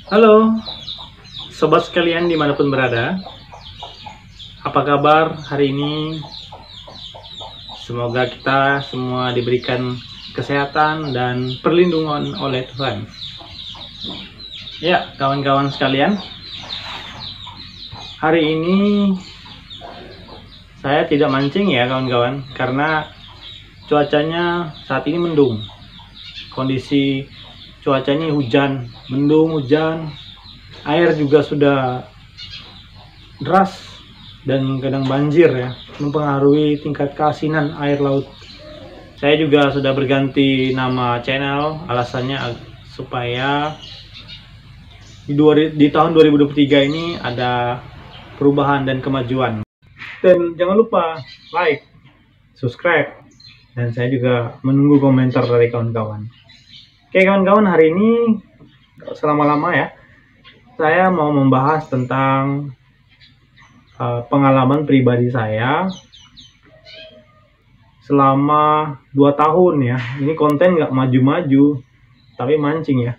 Halo, sobat sekalian dimanapun berada. Apa kabar hari ini? Semoga kita semua diberikan kesehatan dan perlindungan oleh Tuhan. Ya, kawan-kawan sekalian, hari ini saya tidak mancing ya kawan-kawan, karena cuacanya saat ini mendung. Kondisi cuacanya hujan, mendung, hujan, air juga sudah deras dan kadang banjir ya, mempengaruhi tingkat keasinan air laut. Saya juga sudah berganti nama channel, alasannya supaya di tahun 2023 ini ada perubahan dan kemajuan. Dan jangan lupa like, subscribe, dan saya juga menunggu komentar dari kawan-kawan. Oke kawan-kawan, hari ini selama-lama ya, saya mau membahas tentang pengalaman pribadi saya selama 2 tahun ya. Ini konten nggak maju-maju, tapi mancing ya.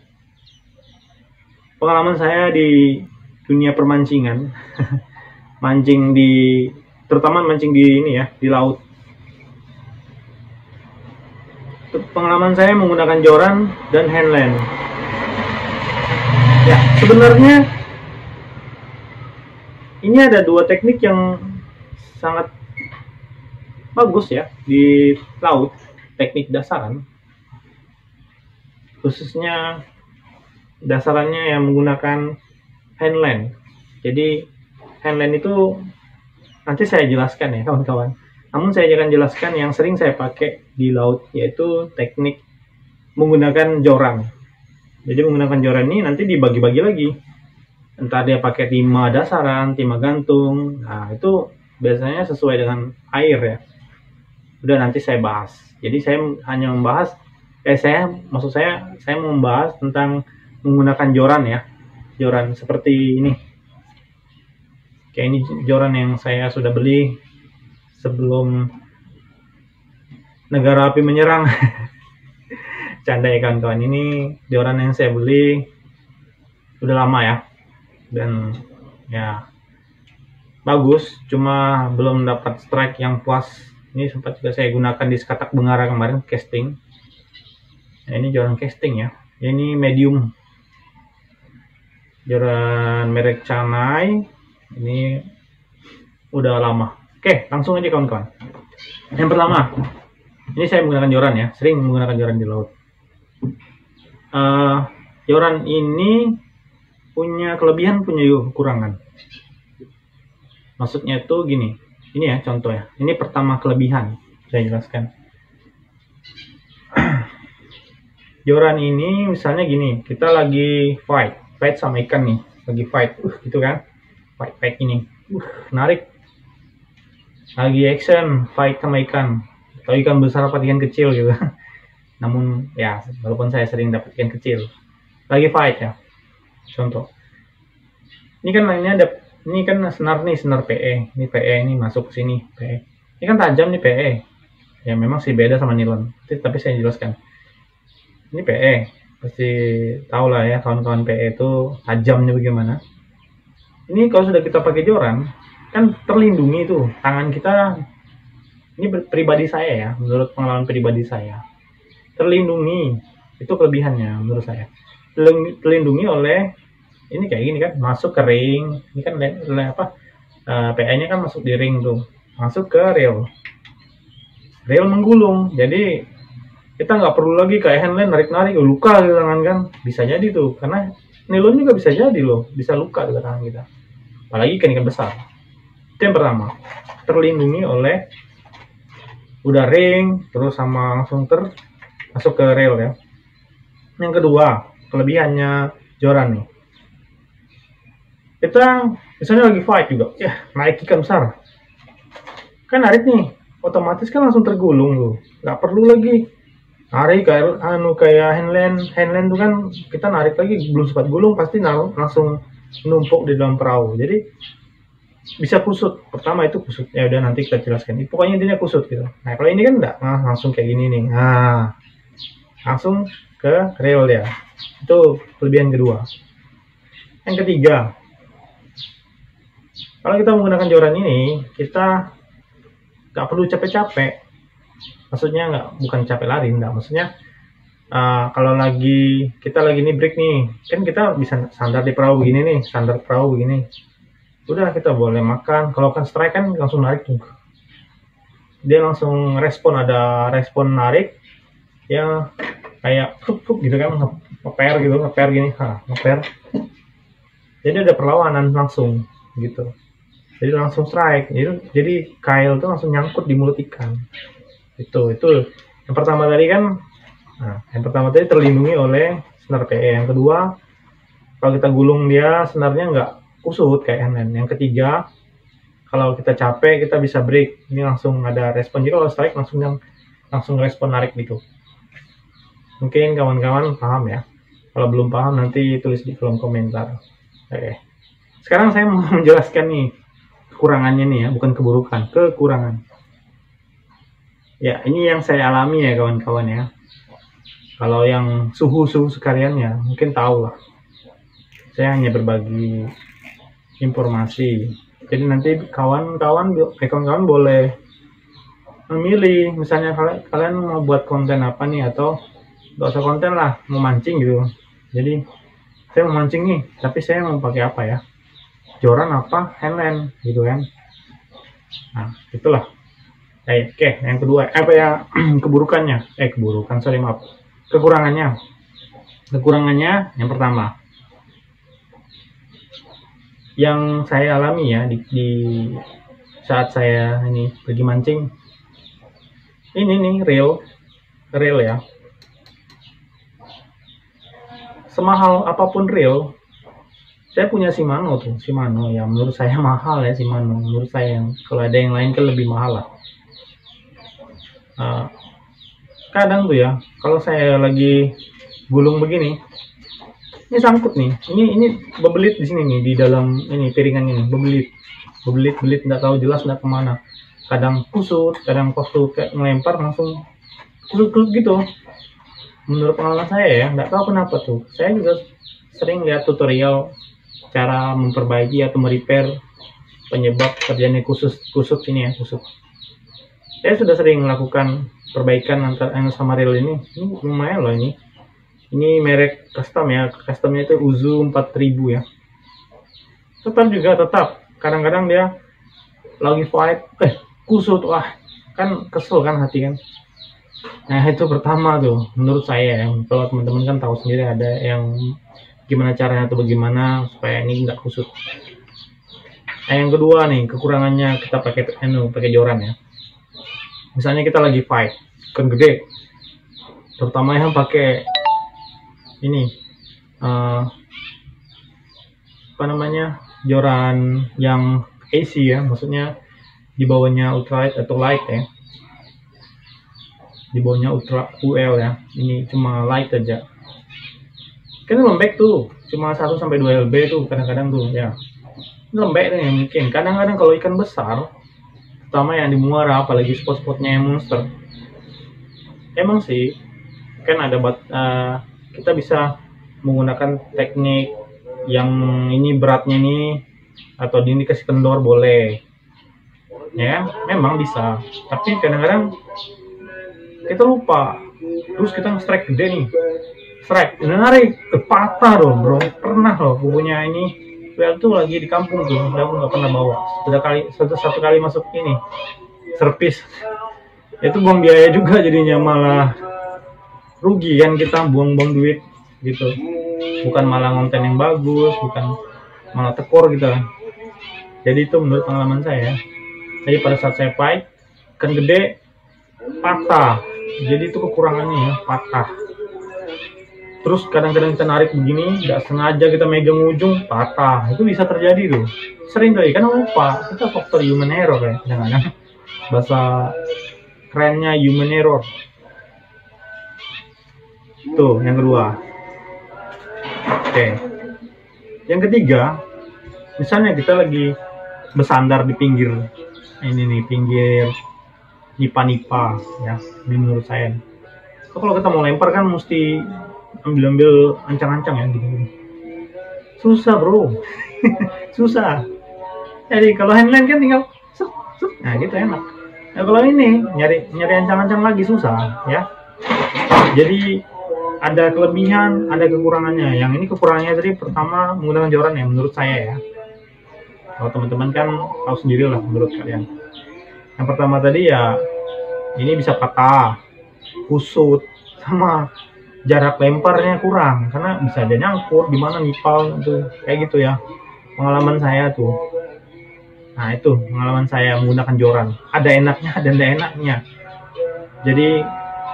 Pengalaman saya di dunia permancingan, terutama mancing di ini ya, di laut. Pengalaman saya menggunakan joran dan handland. Ya, sebenarnya ini ada dua teknik yang sangat bagus ya di laut, teknik dasaran. Khususnya dasarannya yang menggunakan handland. Jadi handland itu nanti saya jelaskan ya kawan-kawan. Namun saya akan jelaskan yang sering saya pakai di laut, yaitu teknik menggunakan joran. Jadi menggunakan joran ini nanti dibagi-bagi lagi. Entah dia pakai timah dasaran, timah gantung. Nah, itu biasanya sesuai dengan air ya. Udah nanti saya bahas. Jadi saya hanya membahas, saya mau membahas tentang menggunakan joran ya. Joran seperti ini. Kayak ini joran yang saya sudah beli sebelum negara api menyerang. Canda ya kawan-kawan, ini joran yang saya beli udah lama ya, dan ya bagus, cuma belum dapat strike yang puas. Ini sempat juga saya gunakan di Sekatak Bengara kemarin casting. Nah, ini joran casting ya, ini medium, joran merek Canai, ini udah lama. Oke, langsung aja kawan-kawan. Yang pertama, ini saya menggunakan joran ya, sering menggunakan joran di laut. Joran ini punya kelebihan, punya kekurangan. Maksudnya itu gini, ini ya contoh ya. Ini pertama kelebihan, saya jelaskan. Joran ini misalnya gini, kita lagi fight sama ikan nih, lagi fight, gitu kan, fight ini, menarik. Lagi action fight sama ikan, atau ikan besar apa ikan kecil gitu. Namun ya walaupun saya sering dapat ikan kecil, lagi fight ya, contoh ini kan lainnya ada, ini kan senar nih, senar PE, ini PE ini masuk ke sini, PE ini kan tajam nih, PE ya memang sih beda sama nilon, tapi saya jelaskan. Ini PE pasti tahu lah ya kawan-kawan, PE itu tajamnya bagaimana. Ini kalau sudah kita pakai joran kan terlindungi tuh tangan kita. Ini pribadi saya ya, menurut pengalaman pribadi saya, terlindungi. Itu kelebihannya menurut saya, terlindungi oleh ini kayak gini kan, masuk ke ring. Ini kan PA nya kan masuk di ring tuh, masuk ke reel menggulung. Jadi kita nggak perlu lagi kayak handland narik-narik luka di tangan kan, bisa jadi tuh, karena nilon juga bisa jadi loh, bisa luka di tangan kita, apalagi ikan besar. Itu yang pertama, terlindungi oleh udah ring, terus sama langsung masuk ke reel ya. Yang kedua, kelebihannya joran nih, kita misalnya lagi fight juga ya, naik ikan besar kan, narik nih otomatis kan langsung tergulung loh, nggak perlu lagi narik kayak handland tuh kan, kita narik lagi belum sempat gulung pasti langsung numpuk di dalam perahu. Jadi bisa kusut. Pertama itu kusut, ya udah nanti kita jelaskan. Pokoknya intinya kusut gitu. Nah kalau ini kan enggak, langsung kayak gini nih. Nah langsung ke reel ya. Itu kelebihan kedua. Yang ketiga, kalau kita menggunakan joran ini, kita nggak perlu capek-capek. Maksudnya bukan capek lari, nggak. Maksudnya kalau kita lagi nih break nih, kan kita bisa sandar di perahu begini nih, sandar perahu begini. Udah, kita boleh makan. Kalau kan strike kan langsung narik tuh. Dia langsung respon, ada respon narik, ya kayak fuk gitu kan, ngeper gini, ngeper. Jadi ada perlawanan langsung gitu. Jadi langsung strike. Jadi kail tuh langsung nyangkut di mulut ikan. Itu yang pertama tadi kan. Nah, yang pertama tadi terlindungi oleh senar PE. Yang kedua, kalau kita gulung dia senarnya nggak kusut kayak hand. Yang ketiga, kalau kita capek kita bisa break. Ini langsung ada respon. Jadi kalau strike langsung respon narik gitu. Mungkin kawan-kawan paham ya. Kalau belum paham nanti tulis di kolom komentar. Oke. Sekarang saya mau menjelaskan nih kekurangannya nih ya, bukan keburukan, kekurangan. Ya, ini yang saya alami ya kawan-kawan ya. Kalau yang suhu sekalian ya mungkin tahu lah. Saya hanya berbagi informasi. Jadi nanti kawan-kawan boleh memilih. Misalnya kalian mau buat konten apa nih, atau nggak usah konten lah, mau mancing gitu. Jadi saya mau mancing nih, tapi saya mau pakai apa ya? Joran apa handland gitu kan. Nah, itulah. Oke, yang kedua apa ya? Kekurangannya yang pertama yang saya alami ya di saat saya ini pergi mancing, ini nih reel ya, semahal apapun reel, saya punya Shimano ya, menurut saya mahal ya Shimano, menurut saya. Kalau ada yang lain kan lebih mahal lah. Kadang tuh ya, kalau saya lagi gulung begini, ini sangkut nih, ini bebelit di sini nih, di dalam ini piringan ini bebelit nggak tahu jelas nggak kemana. Kadang kusut, kadang waktu kayak ngelempar langsung kusut gitu. Menurut pengalaman saya ya, nggak tahu kenapa tuh. Saya juga sering lihat tutorial cara memperbaiki atau merepair penyebab terjadinya kusut ini ya, kusut. Saya sudah sering melakukan perbaikan antara sama reel ini lumayan loh ini. Ini merek custom ya, customnya itu Uzu 4000 ya. Tetap kadang-kadang dia lagi fight, kusut, wah kan kesel kan hati kan. Nah itu pertama tuh menurut saya ya. Kalau teman-teman kan tahu sendiri ada yang gimana caranya atau bagaimana supaya ini nggak kusut. Nah yang kedua nih kekurangannya kita pakai joran ya. Misalnya kita lagi fight kan gede, terutama yang pakai ini joran yang AC ya, maksudnya di bawahnya ultralight atau light ya, di bawahnya ultra UL ya, ini cuma light aja kan lembek tuh, cuma 1-2 lb tuh kadang-kadang tuh ya, lembek tuh ya. Mungkin kadang-kadang kalau ikan besar, terutama yang di muara, apalagi spot-spotnya yang monster, emang sih kan ada kita bisa menggunakan teknik yang ini beratnya nih, atau ini kasih kendor boleh ya, memang bisa. Tapi kadang-kadang kita lupa, terus kita nge-strike gede nih, strike narik patah loh bro. Pernah loh punya ini well tuh lagi di kampung tuh, aku nggak pernah bawa. Satu kali masuk ini servis, itu buang biaya juga, jadinya malah rugi kan, kita buang-buang duit gitu, bukan malah konten yang bagus, bukan malah tekor gitu. Jadi itu menurut pengalaman saya. Jadi pada saat saya fight kan gede patah, jadi itu kekurangannya ya, patah. Terus kadang-kadang kita narik begini, nggak sengaja kita megang ujung, patah. Itu bisa terjadi tuh, sering tuh kan, lupa. Kita faktor human error ya kadang-kadang, bahasa kerennya human error. Tuh yang kedua. Oke. Yang ketiga, misalnya kita lagi bersandar di pinggir ini nih, pinggir nipa-nipa ya, ini menurut saya. So, kalau kita mau lempar kan mesti ambil ancang-ancang ya gitu. susah bro. Susah. Jadi kalau handline kan tinggal set, set. Nah gitu enak. Nah kalau ini nyari ancang-ancang lagi susah ya. Jadi ada kelebihan, ada kekurangannya. Yang ini kekurangannya tadi pertama menggunakan joran ya menurut saya ya. Kalau teman-teman kan tahu sendiri lah menurut kalian. Yang pertama tadi ya ini bisa patah, kusut, sama jarak lemparnya kurang karena bisa aja nyangkut di mana nipal itu kayak gitu ya. Pengalaman saya tuh. Nah itu pengalaman saya menggunakan joran. Ada enaknya dan tidak enaknya. Jadi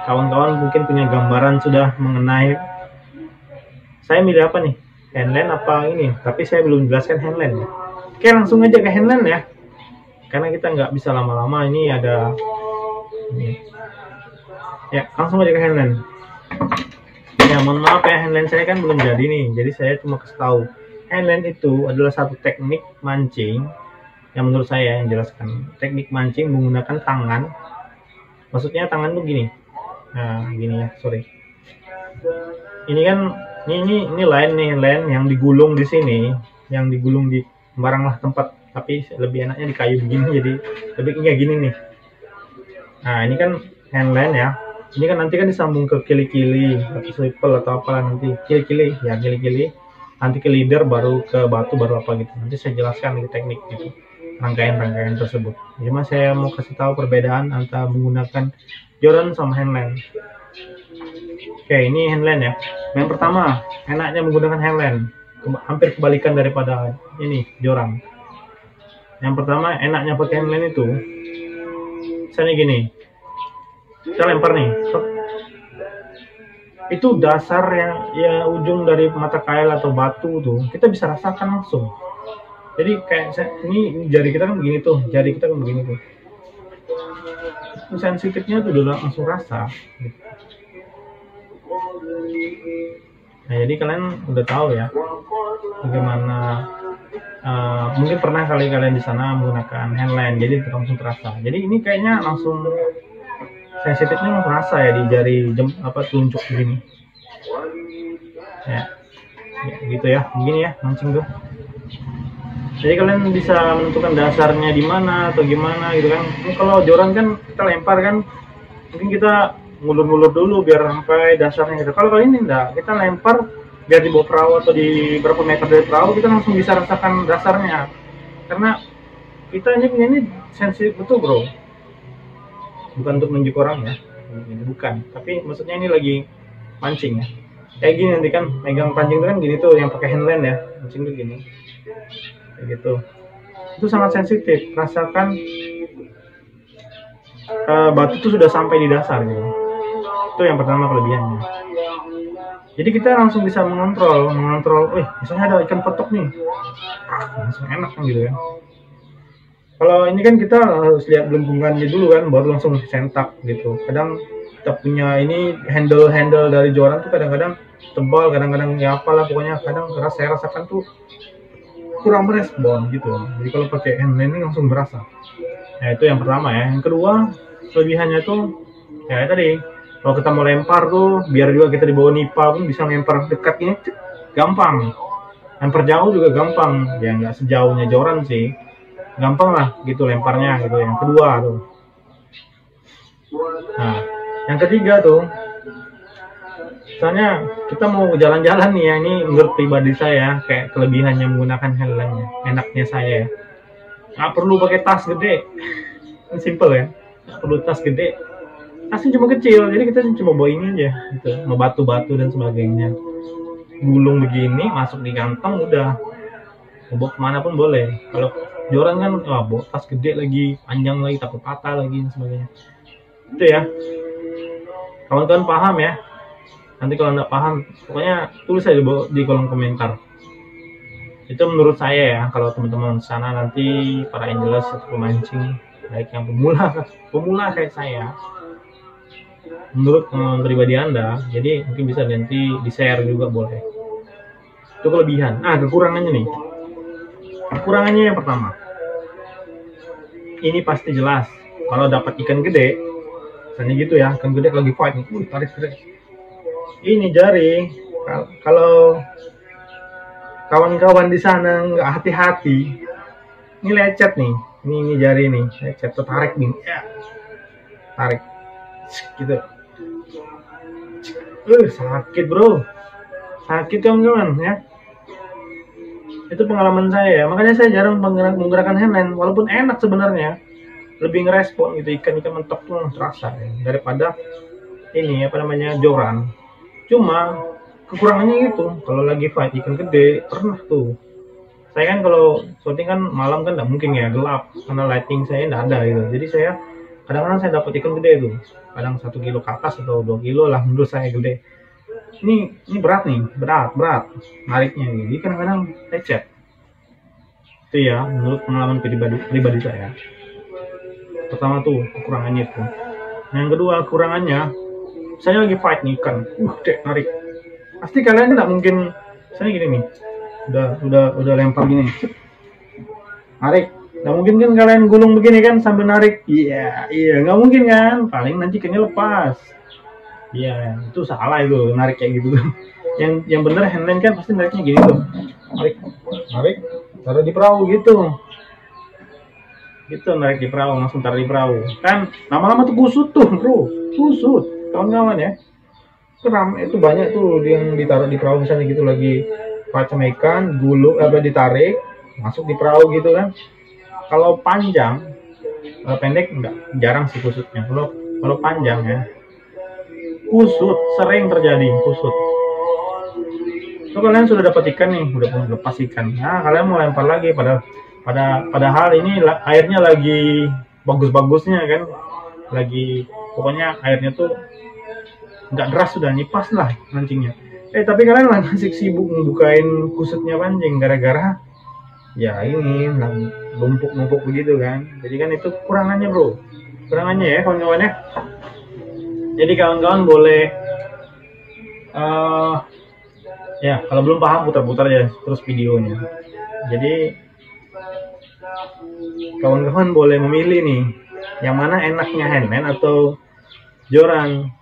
kawan-kawan mungkin punya gambaran sudah mengenai saya milih apa nih, handline apa ini, tapi saya belum jelaskan handline ya. Oke langsung aja ke handline ya, karena kita nggak bisa lama-lama. Ini ada ini. Ya langsung aja ke handline ya. Mohon maaf ya, handline saya kan belum jadi nih, jadi saya cuma kasih tahu handline itu adalah satu teknik mancing yang menurut saya yang jelaskan. Teknik mancing menggunakan tangan, maksudnya tangan tuh gini. Nah gini ya, sorry, ini kan ini line yang digulung di sini, yang digulung di sembarang lah tempat, tapi lebih enaknya di kayu begini, jadi lebih kayak gini nih. Nah ini kan handline ya, ini kan nanti kan disambung ke kili-kili atau swivel atau apa nanti, kili-kili ya, kili-kili nanti ke leader, baru ke batu, baru apa gitu. Nanti saya jelaskan di teknik gitu, rangkaian-rangkaian tersebut. Cuma saya mau kasih tahu perbedaan antara menggunakan joran sama handline. Oke, ini handline ya. Yang pertama, enaknya menggunakan handline. Hampir kebalikan daripada ini joran. Yang pertama, enaknya pakai handline itu, misalnya gini, kita lempar nih, itu dasar yang ya ujung dari mata kail atau batu tuh kita bisa rasakan langsung. Jadi kayak ini jari kita kan begini tuh, jari kita kan begini tuh. Sensitifnya tuh udah langsung rasa. Nah jadi kalian udah tahu ya bagaimana. Mungkin pernah kali kalian di sana menggunakan handline, jadi langsung terasa. Jadi ini kayaknya langsung sensitifnya langsung rasa ya di jari telunjuk begini. Ya gitu ya, begini ya mancing tuh. Jadi kalian bisa menentukan dasarnya di mana atau gimana gitu kan. Kalau joran kan kita lempar kan, mungkin kita ngulur-ngulur dulu biar sampai dasarnya gitu. Kalau kali ini enggak, kita lempar biar di bawah perahu atau di berapa meter dari perahu kita langsung bisa rasakan dasarnya. Karena kita ini sensitif betul bro. Bukan untuk menunjuk orang ya, ini bukan. Tapi maksudnya ini lagi mancing ya. Kayak gini nanti kan megang pancing itu kan gini tuh, yang pakai handline ya, mancing tuh gini. Kayak gitu. Itu sangat sensitif. Rasakan batu itu sudah sampai di dasar gitu. Itu yang pertama kelebihannya. Jadi kita langsung bisa mengontrol, misalnya ada ikan petok nih, langsung enak kan gitu ya. Kalau ini kan kita harus lihat belenggungannya dulu kan, baru langsung sentak gitu. Kadang kita punya ini handle dari joran tuh kadang-kadang tebal, kadang-kadang ya apalah pokoknya, kadang saya rasakan tuh kurang merespon gitu. Jadi kalau pakai handline ini langsung berasa. Nah itu yang pertama ya. Yang kedua kelebihannya tuh ya tadi, kalau kita mau lempar tuh biar juga kita di bawah nipa pun bisa lempar dekat ini gampang, lempar jauh juga gampang ya, nggak sejauhnya joran sih, gampang lah gitu lemparnya gitu. Yang kedua tuh. Nah yang ketiga tuh, misalnya kita mau jalan-jalan nih ya, ini menurut pribadi saya kayak kelebihannya menggunakan handline, enaknya saya ya, nggak perlu pakai tas gede, simple ya, nggak perlu tas gede, tasnya cuma kecil, jadi kita cuma bawa ini aja gitu, mau batu-batu dan sebagainya, gulung begini, masuk di kantong, udah mau bawa kemana pun boleh. Kalau joran kan bawa tas gede lagi, panjang lagi, takut patah lagi dan sebagainya. Itu ya, kawan-kawan paham ya. Nanti kalau nggak paham, pokoknya tulis aja di kolom komentar. Itu menurut saya ya. Kalau teman-teman sana nanti para angelers atau pemancing, baik yang pemula kayak saya, menurut pribadi Anda, jadi mungkin bisa nanti di share juga boleh. Itu kelebihan. Kekurangannya nih. Kekurangannya yang pertama, ini pasti jelas. Kalau dapat ikan gede, misalnya gitu ya, ikan gede lagi fight nih, tarik gede. Ini jari, kalau kawan-kawan di sana nggak hati-hati, ini lecet nih, ini jari nih, lecet, tertarik nih, ya, tarik, gitu, sakit bro, sakit kawan-kawan ya. Itu pengalaman saya ya, makanya saya jarang menggerakkan handline, walaupun enak sebenarnya, lebih ngerespon gitu, ikan-ikan mentok tuh terasa ya, daripada ini apa namanya joran. Cuma kekurangannya itu kalau lagi fight ikan gede, pernah tuh saya kan kalau syuting kan malam kan nggak mungkin ya, gelap karena lighting saya nggak ada gitu, jadi saya kadang-kadang saya dapat ikan gede tuh, kadang 1 kilo ke atas atau 2 kilo lah, menurut saya gede. Ini berat nih, berat nariknya gitu. Jadi kadang-kadang lecet. Itu ya menurut pengalaman pribadi saya. Pertama tuh kekurangannya itu. Yang kedua kekurangannya, saya lagi fight nih ikan, dek narik. Pasti kalian nggak mungkin, saya gini nih, udah lempar gini, narik. Nggak mungkin kan kalian gulung begini kan sambil narik, iya nggak mungkin kan, paling nanti ikannya lepas. Iya, itu salah itu narik kayak gitu. Yang bener handline kan pasti nariknya gini tuh, narik, taruh di perahu gitu, narik di perahu, langsung taruh di perahu. Kan lama-lama tuh kusut tuh bro, kusut kawan-kawan ya. Itu banyak tuh yang ditaruh di perahu misalnya gitu, lagi macam ikan, gulung ditarik, masuk di perahu gitu kan. Kalau panjang, pendek enggak, jarang sih kusutnya. Kalau panjang ya, kusut, sering terjadi kusut. So kalian sudah dapat ikan nih, udah lepas ikan. Nah, kalian mau lempar lagi, padahal ini airnya lagi bagus-bagusnya kan, lagi pokoknya airnya tuh nggak deras, sudah nipas lah mancingnya. Tapi kalian masih sibuk ngebukain kusutnya pancing gara-gara ya ini numpuk begitu kan. Jadi kan itu kurangannya bro, kurangannya ya kawan-kawan ya. Jadi kawan-kawan boleh ya kalau belum paham putar-putar ya terus videonya. Jadi kawan-kawan boleh memilih nih, yang mana enaknya handline atau joran.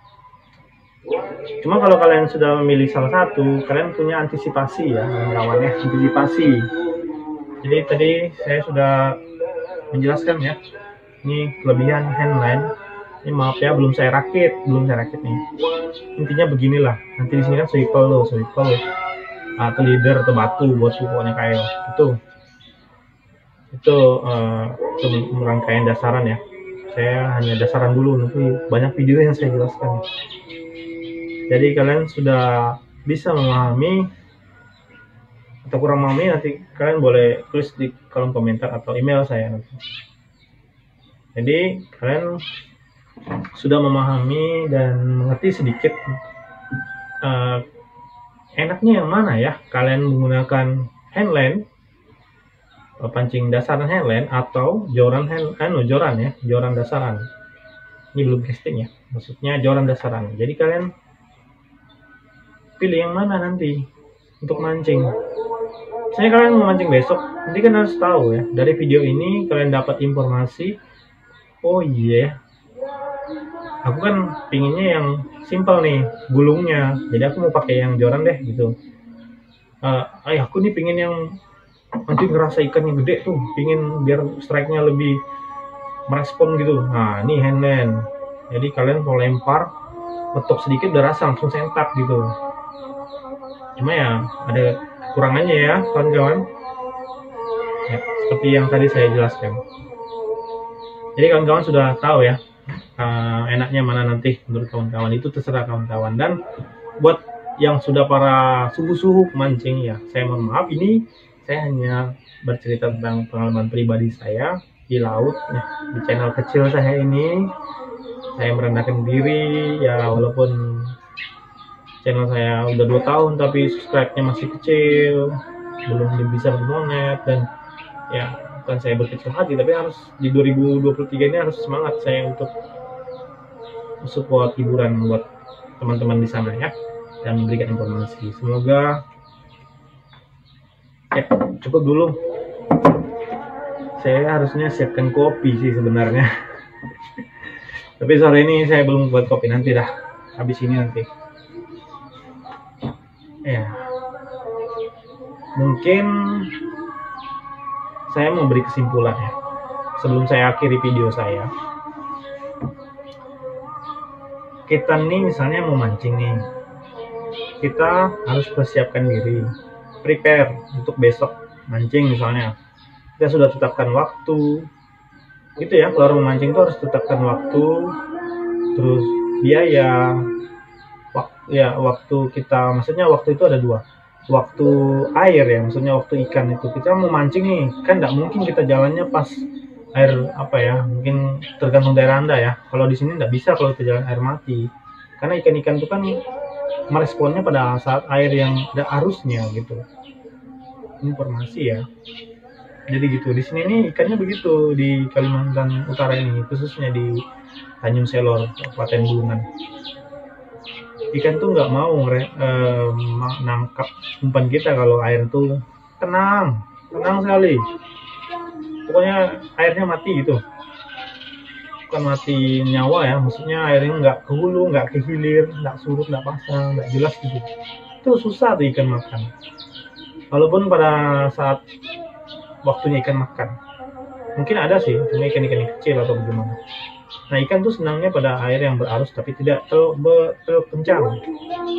Cuma kalau kalian sudah memilih salah satu, kalian punya antisipasi ya kawan-kawan ya, antisipasi. Jadi tadi saya sudah menjelaskan ya, ini kelebihan handline. Ini maaf ya, belum saya rakit nih. Intinya beginilah, nanti di sini kan swivel atau leader atau batu buat pokoknya kayak itu rangkaian dasaran ya. Saya hanya dasaran dulu, nanti banyak video yang saya jelaskan. Jadi kalian sudah bisa memahami atau kurang memahami, nanti kalian boleh tulis di kolom komentar atau email saya nanti. Jadi kalian sudah memahami dan mengerti sedikit enaknya yang mana ya, kalian menggunakan handline, pancing dasaran handline atau joran joran dasaran. Ini belum casting ya, maksudnya joran dasaran. Jadi kalian pilih yang mana nanti untuk mancing. Misalnya kalian mau mancing besok, nanti kan harus tahu ya, dari video ini kalian dapat informasi, oh iya, aku kan pinginnya yang simpel nih gulungnya, jadi aku mau pakai yang joran deh gitu. Aku nih pingin yang nanti ngerasa ikan yang gede tuh, pingin biar strike-nya lebih merespon gitu. Nah ini handline, jadi kalian kalau lempar betok sedikit udah rasa langsung sentak gitu. Cuma ya ada kurangannya ya kawan-kawan ya, seperti yang tadi saya jelaskan. Jadi kawan-kawan sudah tahu ya enaknya mana nanti menurut kawan-kawan, itu terserah kawan-kawan. Dan buat yang sudah para suhu mancing ya, saya mohon maaf, ini saya hanya bercerita tentang pengalaman pribadi saya di laut ya, di channel kecil saya ini. Saya merendahkan diri ya, walaupun channel saya udah 2 tahun tapi subscribe-nya masih kecil, belum bisa bermonet. Dan ya bukan saya berkecil hati, tapi harus di 2023 ini harus semangat saya untuk support hiburan buat teman-teman di sana ya, dan memberikan informasi. Semoga ya cukup dulu. Saya harusnya siapkan kopi sih sebenarnya. Tapi sore ini saya belum buat kopi, nanti dah habis ini nanti. Ya. Mungkin saya mau beri kesimpulan ya sebelum saya akhiri video saya. Kita nih misalnya mau mancing nih, kita harus persiapkan diri, prepare untuk besok mancing. Misalnya kita sudah tetapkan waktu gitu ya, kalau memancing itu harus tetapkan waktu, terus biaya, waktu kita, maksudnya waktu itu ada dua, waktu air ya, maksudnya waktu ikan itu. Kita mau mancing nih, kan nggak mungkin kita jalannya pas air apa ya, mungkin tergantung daerah Anda ya. Kalau di sini nggak bisa kalau kita jalan air mati, karena ikan-ikan itu kan meresponnya pada saat air yang ada arusnya gitu. Informasi ya. Jadi gitu, di sini nih ikannya begitu di Kalimantan Utara ini, khususnya di Tanjung Selor, Kabupaten Bulungan. Ikan tuh nggak mau nangkap umpan kita kalau air tuh tenang sekali. Pokoknya airnya mati gitu, bukan mati nyawa ya, maksudnya airnya nggak ke hulu, nggak ke hilir, nggak surut, nggak pasang, nggak jelas gitu. Itu susah tuh ikan makan. Walaupun pada saat waktunya ikan makan, mungkin ada sih, cuma ikan-ikan kecil atau bagaimana. Nah, ikan tuh senangnya pada air yang berarus tapi tidak terlalu kencang.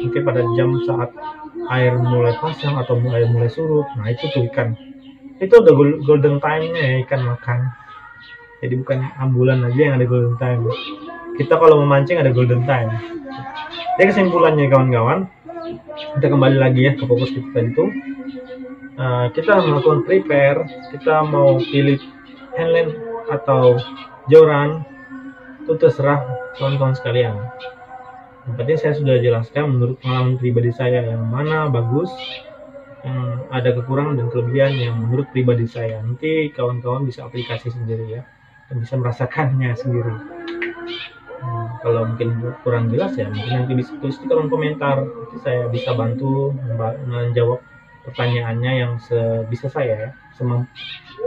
Mungkin pada jam saat air mulai pasang atau air mulai surut, nah itu tuh ikan. Itu udah golden time-nya ya ikan makan. Jadi bukan ambulan aja yang ada golden time. Kita kalau memancing ada golden time. Jadi kesimpulannya kawan-kawan, kita kembali lagi ya ke fokus kita itu. Kita melakukan prepare, kita mau pilih handline atau joran, itu terserah kawan-kawan sekalian. Yang penting saya sudah jelaskan menurut pengalaman pribadi saya yang mana bagus, yang ada kekurangan dan kelebihan yang menurut pribadi saya. Nanti kawan-kawan bisa aplikasi sendiri ya, dan bisa merasakannya sendiri. Kalau mungkin kurang jelas ya, mungkin nanti bisa tulis di kolom komentar, nanti saya bisa bantu menjawab pertanyaannya yang sebisa saya ya,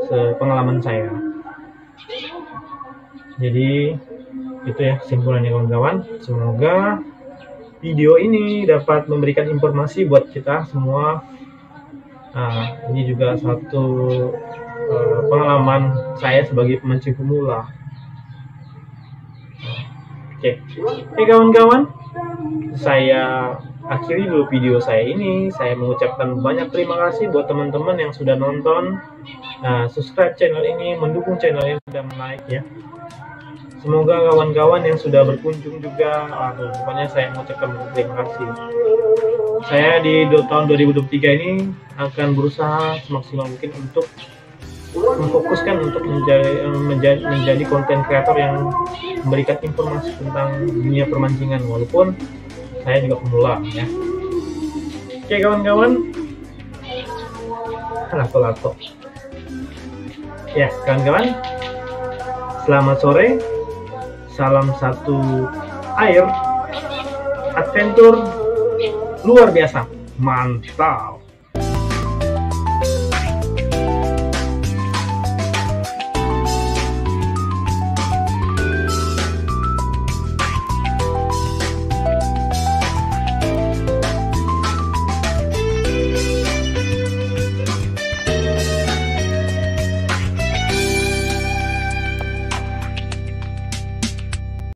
sepengalaman saya. Jadi itu ya kesimpulannya kawan-kawan. Semoga video ini dapat memberikan informasi buat kita semua. Ini juga satu pengalaman saya sebagai pemancing pemula. Oke, kawan-kawan, saya akhiri dulu video saya ini. Saya mengucapkan banyak terima kasih buat teman-teman yang sudah nonton, subscribe channel ini, mendukung channel ini, dan like ya. Semoga kawan-kawan yang sudah berkunjung juga, pokoknya saya mengucapkan terima kasih. Saya di tahun 2023 ini akan berusaha semaksimal mungkin untuk memfokuskan untuk menjadi konten kreator yang memberikan informasi tentang dunia permancingan, walaupun saya juga pemula ya. Oke kawan-kawan, lato-lato ya kawan-kawan, selamat sore, salam satu air, adventure luar biasa, mantap.